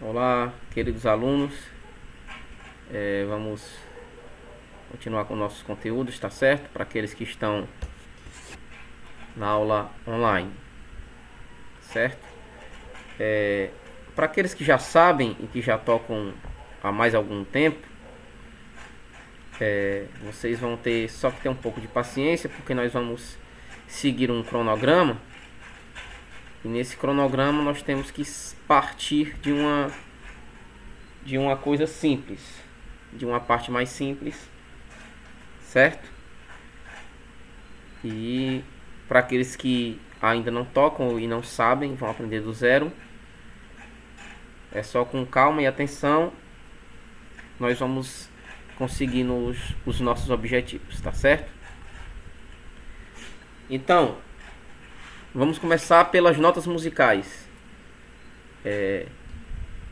Olá, queridos alunos. Vamos continuar com nossos conteúdos, tá certo? Para aqueles que estão na aula online, certo? Para aqueles que já sabem e que já tocam há mais algum tempo, vocês vão ter só que ter um pouco de paciência, porque nós vamos seguir um cronograma. E nesse cronograma nós temos que partir de uma coisa simples, de uma parte mais simples, certo? E para aqueles que ainda não tocam e não sabem, vão aprender do zero. É só com calma e atenção nós vamos conseguir os nossos objetivos, tá certo? Então, vamos começar pelas notas musicais.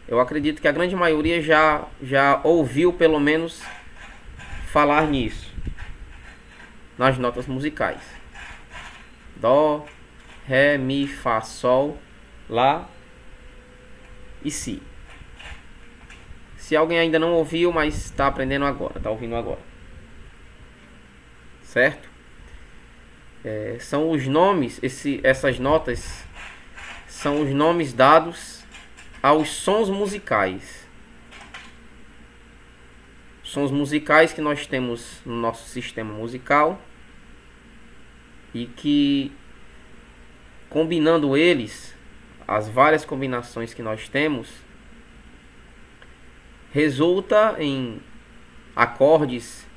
Eu acredito que a grande maioria já ouviu pelo menos falar nisso, nas notas musicais: Dó, Ré, Mi, Fá, Sol, Lá e Si. Se alguém ainda não ouviu, mas está aprendendo agora, está ouvindo agora, certo? São os nomes, essas notas são os nomes dados aos sons musicais. Sons musicais que nós temos no nosso sistema musical e que, combinando eles, as várias combinações que nós temos, resulta em acordes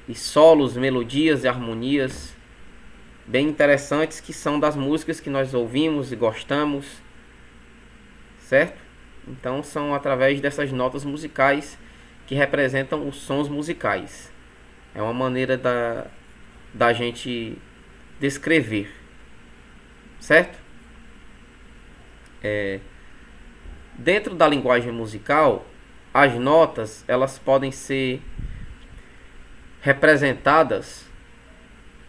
e solos, melodias e harmonias bem interessantes, que são das músicas que nós ouvimos e gostamos, certo? Então são através dessas notas musicais que representam os sons musicais. É uma maneira da gente descrever, certo? Dentro da linguagem musical, as notas elas podem ser representadas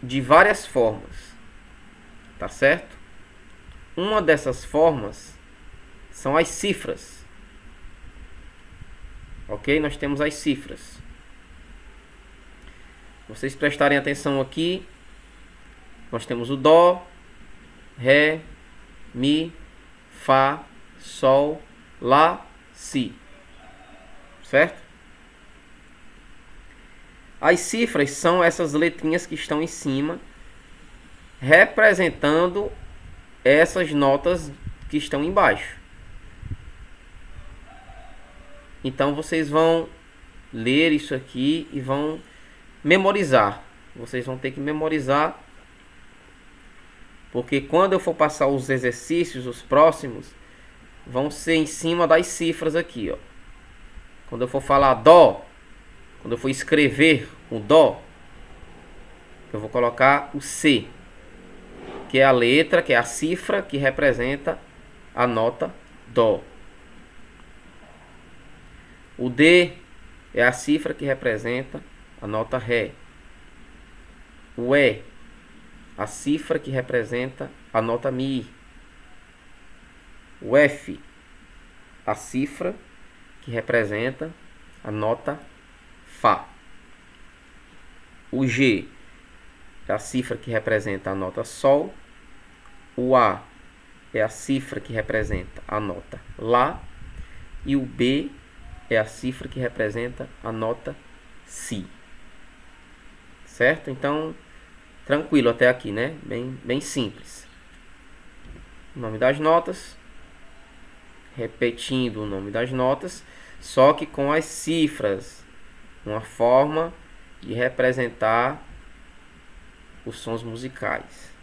de várias formas, tá certo? Uma dessas formas são as cifras, ok? Nós temos as cifras. Vocês prestarem atenção aqui, nós temos o Dó, Ré, Mi, Fá, Sol, Lá, Si, certo? As cifras são essas letrinhas que estão em cima, representando essas notas que estão embaixo. Então vocês vão ler isso aqui e vão memorizar. Vocês vão ter que memorizar, porque quando eu for passar os exercícios, os próximos, vão ser em cima das cifras aqui, ó. Quando eu for falar Dó, quando eu for escrever o Dó, eu vou colocar o C, que é a letra, que é a cifra que representa a nota Dó. O D é a cifra que representa a nota Ré. O E, a cifra que representa a nota Mi. O F, a cifra que representa a nota Fá. O G é a cifra que representa a nota Sol. O A é a cifra que representa a nota Lá. E o B é a cifra que representa a nota Si. Certo? Então, tranquilo até aqui, né? Bem simples. O nome das notas. Repetindo o nome das notas, só que com as cifras, uma forma de representar os sons musicais,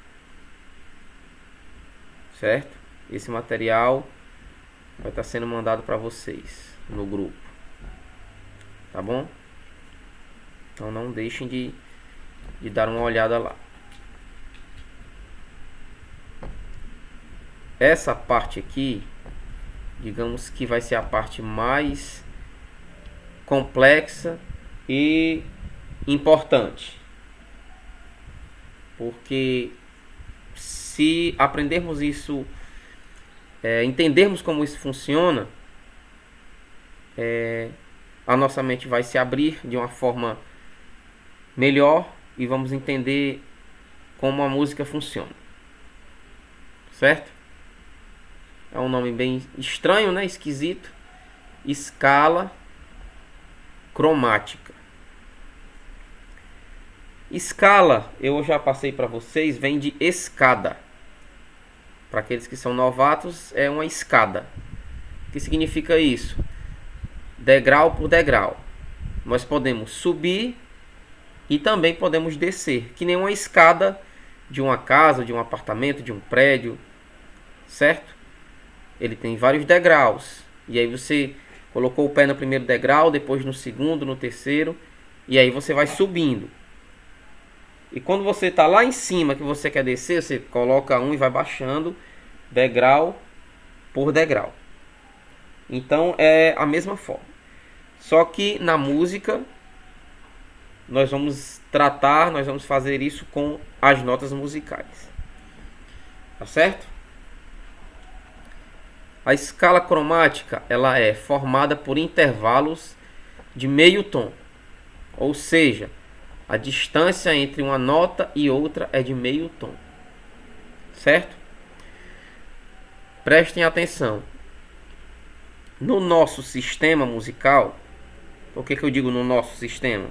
certo? Esse material vai estar sendo mandado para vocês no grupo, tá bom? Então não deixem de dar uma olhada lá. Essa parte aqui, digamos que vai ser a parte mais complexa e importante, porque se aprendermos isso, entendermos como isso funciona, a nossa mente vai se abrir de uma forma melhor e vamos entender como a música funciona, certo? É um nome bem estranho, né? Esquisito. Escala cromática. Escala, eu já passei para vocês, vem de escada. Para aqueles que são novatos, é uma escada. O que significa isso? Degrau por degrau. Nós podemos subir e também podemos descer, que nem uma escada de uma casa, de um apartamento, de um prédio, certo? Ele tem vários degraus. E aí você colocou o pé no primeiro degrau, depois no segundo, no terceiro, e aí você vai subindo. E quando você está lá em cima que você quer descer, você coloca um e vai baixando degrau por degrau. Então é a mesma forma. Só que na música nós vamos fazer isso com as notas musicais. Tá certo? A escala cromática, ela é formada por intervalos de meio tom. Ou seja, a distância entre uma nota e outra é de meio tom. Certo? Prestem atenção. No nosso sistema musical, por que eu digo no nosso sistema?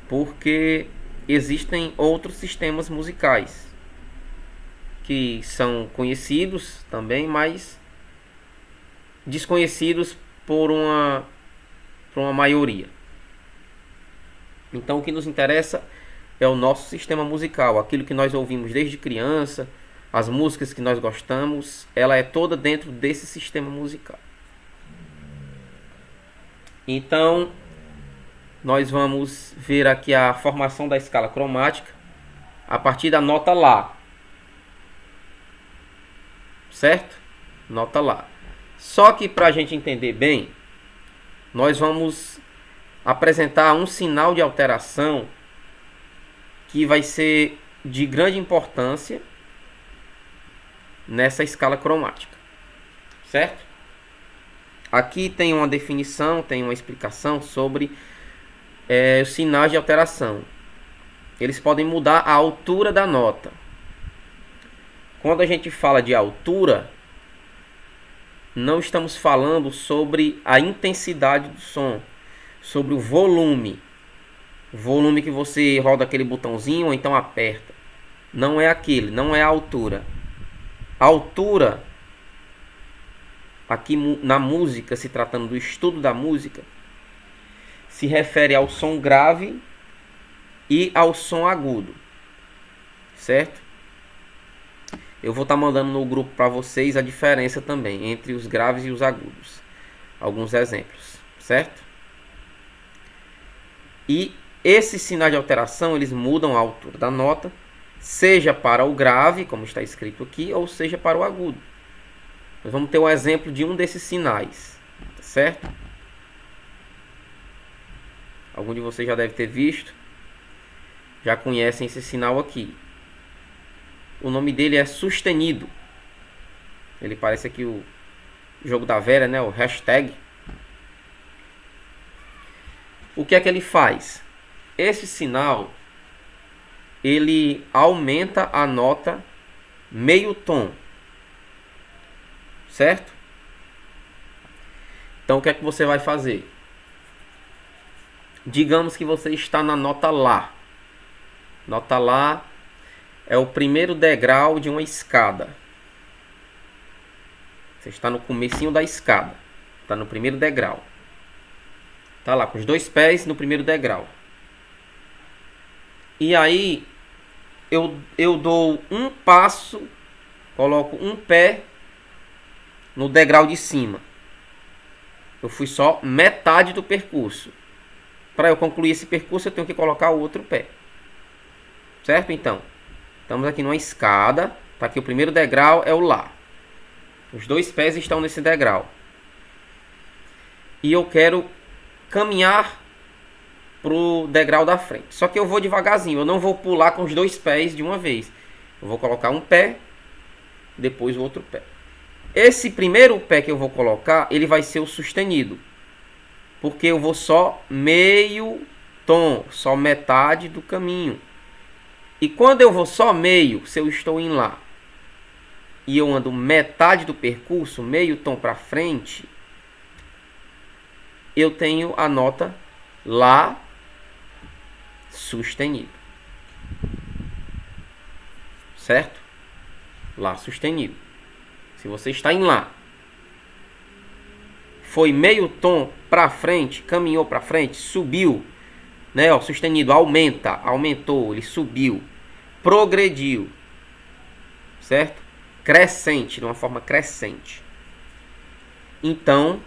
Porque existem outros sistemas musicais que são conhecidos também, mas desconhecidos por uma maioria. Então o que nos interessa é o nosso sistema musical, aquilo que nós ouvimos desde criança, as músicas que nós gostamos, ela é toda dentro desse sistema musical. Então nós vamos ver aqui a formação da escala cromática a partir da nota Lá. Certo? Nota Lá. Só que para a gente entender bem, nós vamos apresentar um sinal de alteração que vai ser de grande importância nessa escala cromática. Certo? Aqui tem uma definição, tem uma explicação sobre os sinais de alteração. Eles podem mudar a altura da nota. Quando a gente fala de altura, não estamos falando sobre a intensidade do som, sobre o volume. O volume que você roda aquele botãozinho ou então aperta. Não é aquele, não é a altura. A altura, aqui na música, se tratando do estudo da música, se refere ao som grave e ao som agudo. Certo? Eu vou estar mandando no grupo para vocês a diferença também entre os graves e os agudos. Alguns exemplos, certo? E esses sinais de alteração, eles mudam a altura da nota, seja para o grave, como está escrito aqui, ou seja para o agudo. Nós vamos ter um exemplo de um desses sinais, certo? Algum de vocês já deve ter visto, já conhecem esse sinal aqui. O nome dele é sustenido. Ele parece aqui o jogo da velha, né? O hashtag. O que é que ele faz? Esse sinal, ele aumenta a nota meio tom. Certo? Então o que é que você vai fazer? Digamos que você está na nota Lá. Nota Lá é o primeiro degrau de uma escada. Você está no comecinho da escada. Está no primeiro degrau. Está lá com os dois pés no primeiro degrau. E aí eu dou um passo, coloco um pé no degrau de cima. Eu fui só metade do percurso. Para eu concluir esse percurso, eu tenho que colocar o outro pé. Certo? Então, estamos aqui numa escada. Tá aqui o primeiro degrau é o Lá. Os dois pés estão nesse degrau. E eu quero caminhar pro degrau da frente. Só que eu vou devagarzinho. Eu não vou pular com os dois pés de uma vez. Eu vou colocar um pé, depois o outro pé. Esse primeiro pé que eu vou colocar, ele vai ser o sustenido. Porque eu vou só meio tom, só metade do caminho. E quando eu vou só meio, se eu estou em Lá e eu ando metade do percurso, meio tom para frente, eu tenho a nota Lá sustenido. Certo? Lá sustenido. Se você está em Lá, foi meio tom para frente, caminhou para frente, subiu, né? Ó, sustenido, aumentou, ele subiu, progrediu, certo? Crescente, de uma forma crescente. Então,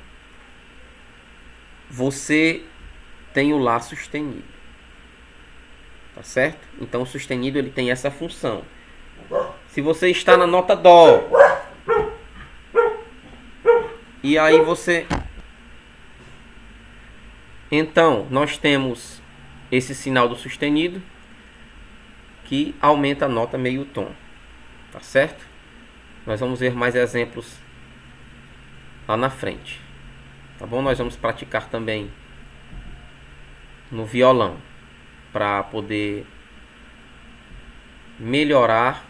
você tem o Lá sustenido, tá certo? Então, o sustenido ele tem essa função. Se você está na nota Dó, e aí você... Então, nós temos esse sinal do sustenido, que aumenta a nota meio tom, tá certo? Nós vamos ver mais exemplos lá na frente, tá bom? Nós vamos praticar também no violão, para poder melhorar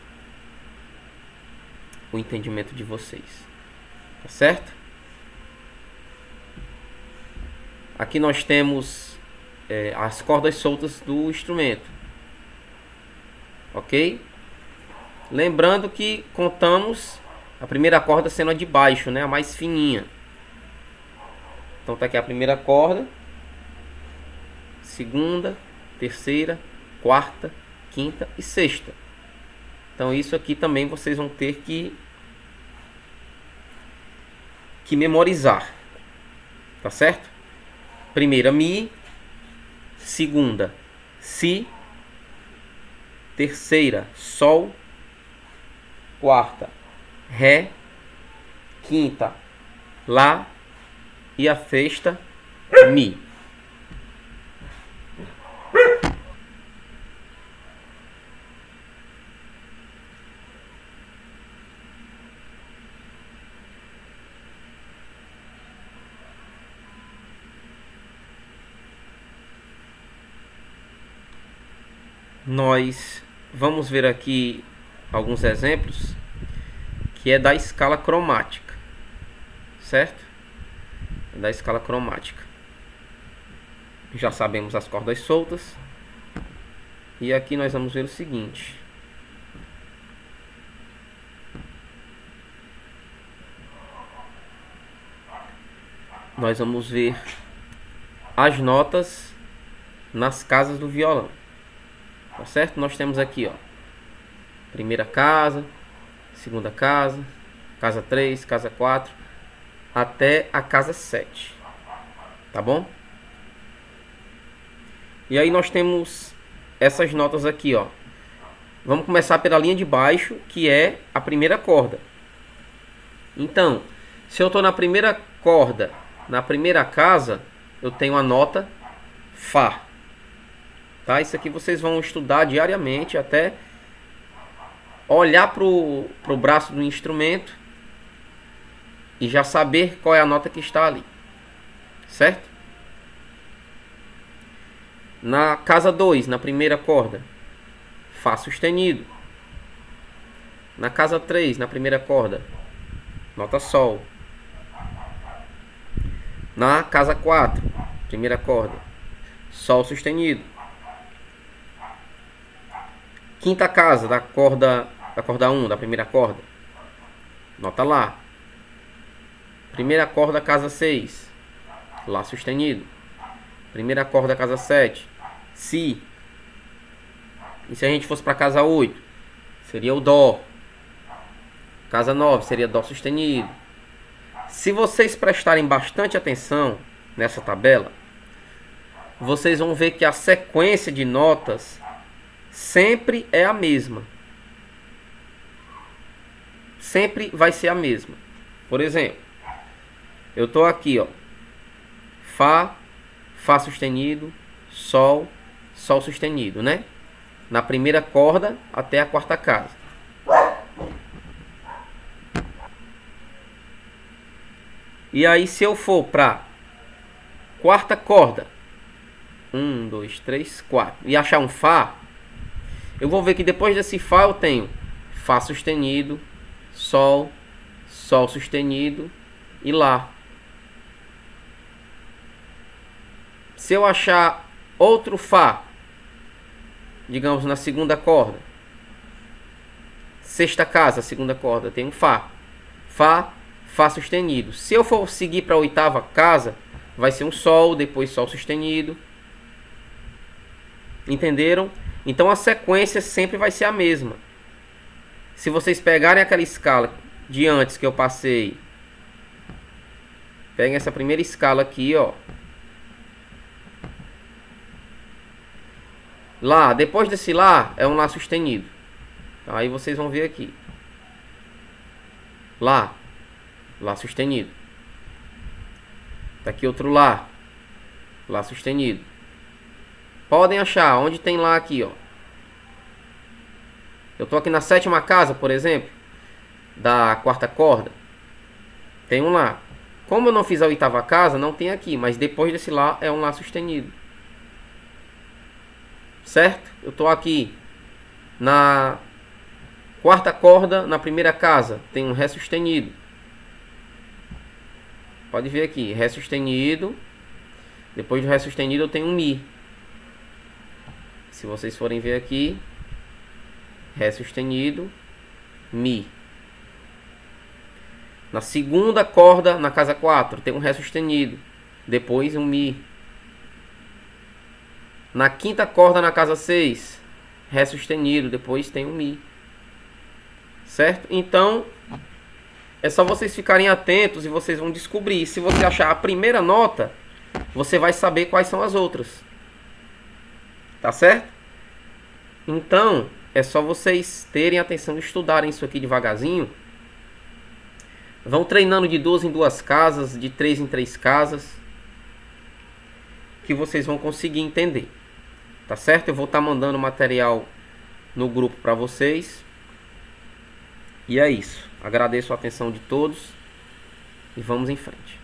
o entendimento de vocês, tá certo? Aqui nós temos as cordas soltas do instrumento, ok? Lembrando que contamos a primeira corda sendo a de baixo, né? A mais fininha. Então tá aqui a primeira corda, segunda, terceira, quarta, quinta e sexta. Então isso aqui também vocês vão ter que memorizar, tá certo? Primeira Mi, segunda Si, terceira Sol, quarta Ré, quinta Lá e a sexta Mi. Nós vamos ver aqui alguns exemplos que é da escala cromática, certo? Da escala cromática. Já sabemos as cordas soltas. E aqui nós vamos ver o seguinte. Nós vamos ver as notas nas casas do violão, tá certo? Nós temos aqui, ó, primeira casa, segunda casa, casa 3, casa 4, até a casa 7, tá bom? E aí nós temos essas notas aqui, ó. Vamos começar pela linha de baixo, que é a primeira corda. Então, se eu estou na primeira corda, na primeira casa, eu tenho a nota Fá. Tá? Isso aqui vocês vão estudar diariamente, até olhar pro braço do instrumento e já saber qual é a nota que está ali, certo? Na casa 2, na primeira corda, Fá sustenido. Na casa 3, na primeira corda, nota Sol. Na casa 4, primeira corda, Sol sustenido. Quinta casa da corda 1, da primeira corda, nota Lá. Primeira corda, casa 6, Lá sustenido. Primeira corda, casa 7, Si. E se a gente fosse para casa 8, seria o Dó. Casa 9 seria Dó sustenido. Se vocês prestarem bastante atenção nessa tabela, vocês vão ver que a sequência de notas sempre é a mesma. Sempre vai ser a mesma. Por exemplo, eu estou aqui, ó, Fá, Fá sustenido, Sol, Sol sustenido, né? Na primeira corda até a quarta casa. E aí, se eu for para quarta corda. 1, 2, 3, 4. E achar um Fá, eu vou ver que depois desse Fá eu tenho Fá sustenido, Sol, Sol sustenido e Lá. Se eu achar outro Fá, digamos na segunda corda, sexta casa, segunda corda, tem um Fá. Fá, Fá sustenido. Se eu for seguir para a oitava casa, vai ser um Sol, depois Sol sustenido. Entenderam? Então a sequência sempre vai ser a mesma. Se vocês pegarem aquela escala de antes que eu passei, peguem essa primeira escala aqui, ó. Lá, depois desse Lá, é um Lá sustenido. Aí vocês vão ver aqui. Lá, Lá sustenido. Tá aqui outro Lá, Lá sustenido. Podem achar, onde tem Lá aqui, ó. Eu tô aqui na sétima casa, por exemplo, da quarta corda. Tem um Lá. Como eu não fiz a oitava casa, não tem aqui, mas depois desse Lá é um Lá sustenido. Certo? Eu tô aqui na quarta corda, na primeira casa, tem um Ré sustenido. Pode ver aqui, Ré sustenido. Depois do Ré sustenido eu tenho um Mi. Se vocês forem ver aqui, Ré sustenido, Mi. Na segunda corda, na casa 4, tem um Ré sustenido. Depois um Mi. Na quinta corda, na casa 6, Ré sustenido. Depois tem um Mi. Certo? Então, é só vocês ficarem atentos e vocês vão descobrir. Se você achar a primeira nota, você vai saber quais são as outras. Tá certo? Então, é só vocês terem atenção de estudarem isso aqui devagarzinho. Vão treinando de 2 em 2 casas, de 3 em 3 casas, que vocês vão conseguir entender. Tá certo? Eu vou estar mandando material no grupo para vocês. E é isso. Agradeço a atenção de todos e vamos em frente.